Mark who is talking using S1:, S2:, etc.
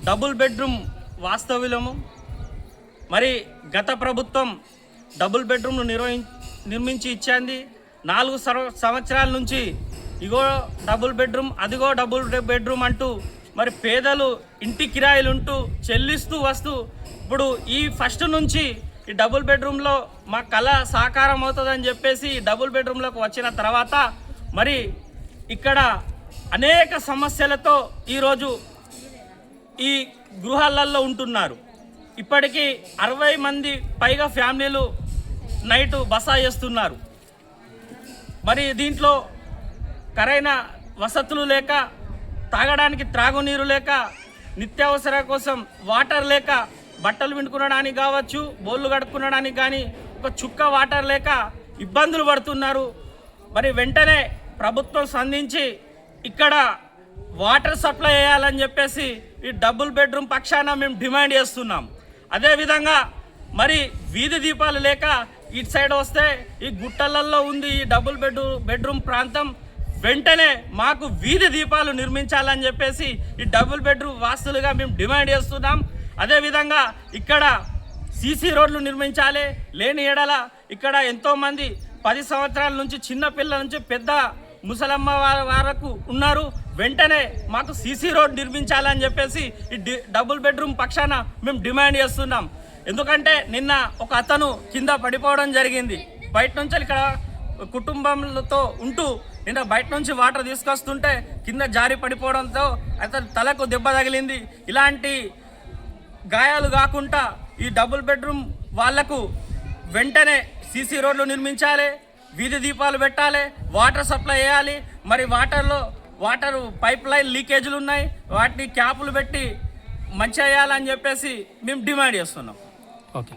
S1: Double bedroom వాస్తవ్యము. మరి గత ప్రభుత్వం డబుల్ బెడ్రూమ్ను నిర్మించి ఇచ్చింది. 4 సంవత్సరాల నుంచి ఇగో డబుల్ బెడ్రూమ్, అదిగో డబుల్ బెడ్రూమ్ అంటూ మరి పేదలు ఇంటి కిరాయిలుంటూ చెల్లిస్తూ వస్తూ ఇప్పుడు ఈ ఫస్ట్ నుంచి ఈ డబుల్ బెడ్రూమ్లో మా కళ సాకారం అవుతుందని చెప్పేసి డబుల్ బెడ్రూమ్లోకి వచ్చిన తర్వాత మరి ఇక్కడ అనేక సమస్యలతో ఈరోజు ఈ గృహాలలో ఉంటున్నారు. ఇప్పటికీ 60 మంది పైగా ఫ్యామిలీలు నైటు బస చేస్తున్నారు. మరి దీంట్లో కరైన వసతులు లేక, తాగడానికి త్రాగునీరు లేక, నిత్యావసర కోసం వాటర్ లేక, బట్టలు పిండుకునడానికి కావచ్చు, బోళ్ళు కడుక్కునడానికి కానీ ఒక చుక్క వాటర్ లేక ఇబ్బందులు పడుతున్నారు. మరి వెంటనే ప్రభుత్వం స్పందించి ఇక్కడ వాటర్ సప్లై చేయాలని చెప్పేసి ఈ డబుల్ బెడ్రూమ్ పక్షాన మేము డిమాండ్ చేస్తున్నాం. అదేవిధంగా మరి వీధి దీపాలు లేక ఇటు సైడ్ వస్తే ఈ గుట్టలల్లో ఉంది ఈ డబుల్ బెడ్రూమ్ ప్రాంతం. వెంటనే మాకు వీధి దీపాలు నిర్మించాలని చెప్పేసి ఈ డబుల్ బెడ్రూమ్ వాస్తులుగా మేము డిమాండ్ చేస్తున్నాం. అదేవిధంగా ఇక్కడ సీసీ రోడ్లు నిర్మించాలి. లేని ఎడల ఇక్కడ ఎంతోమంది 10 సంవత్సరాల నుంచి చిన్న పిల్లల నుంచి పెద్ద ముసలమ్మ వరకు ఉన్నారు. వెంటనే మాకు సీసీ రోడ్ నిర్మించాలని చెప్పేసి ఈ డబుల్ బెడ్రూమ్ పక్షాన మేము డిమాండ్ చేస్తున్నాం. ఎందుకంటే నిన్న ఒక అతను కింద పడిపోవడం జరిగింది. బయట నుంచి ఇక్కడ కుటుంబంతో ఉంటూ నిన్న బయట నుంచి వాటర్ తీసుకొస్తుంటే కింద జారి పడిపోవడంతో అతను తలకు దెబ్బ తగిలింది. ఇలాంటి గాయాలు కాకుండా ఈ డబుల్ బెడ్రూమ్ వాళ్లకు వెంటనే సీసీ రోడ్లు నిర్మించాలి, వీధి దీపాలు పెట్టాలి, వాటర్ సప్లై చేయాలి. మరి వాటర్ పైప్ లైన్ లీకేజీలు ఉన్నాయి, వాటిని క్యాపులు పెట్టి మంచిగా చేయాలని చెప్పేసి మేము డిమాండ్ చేస్తున్నాం.
S2: ఓకే.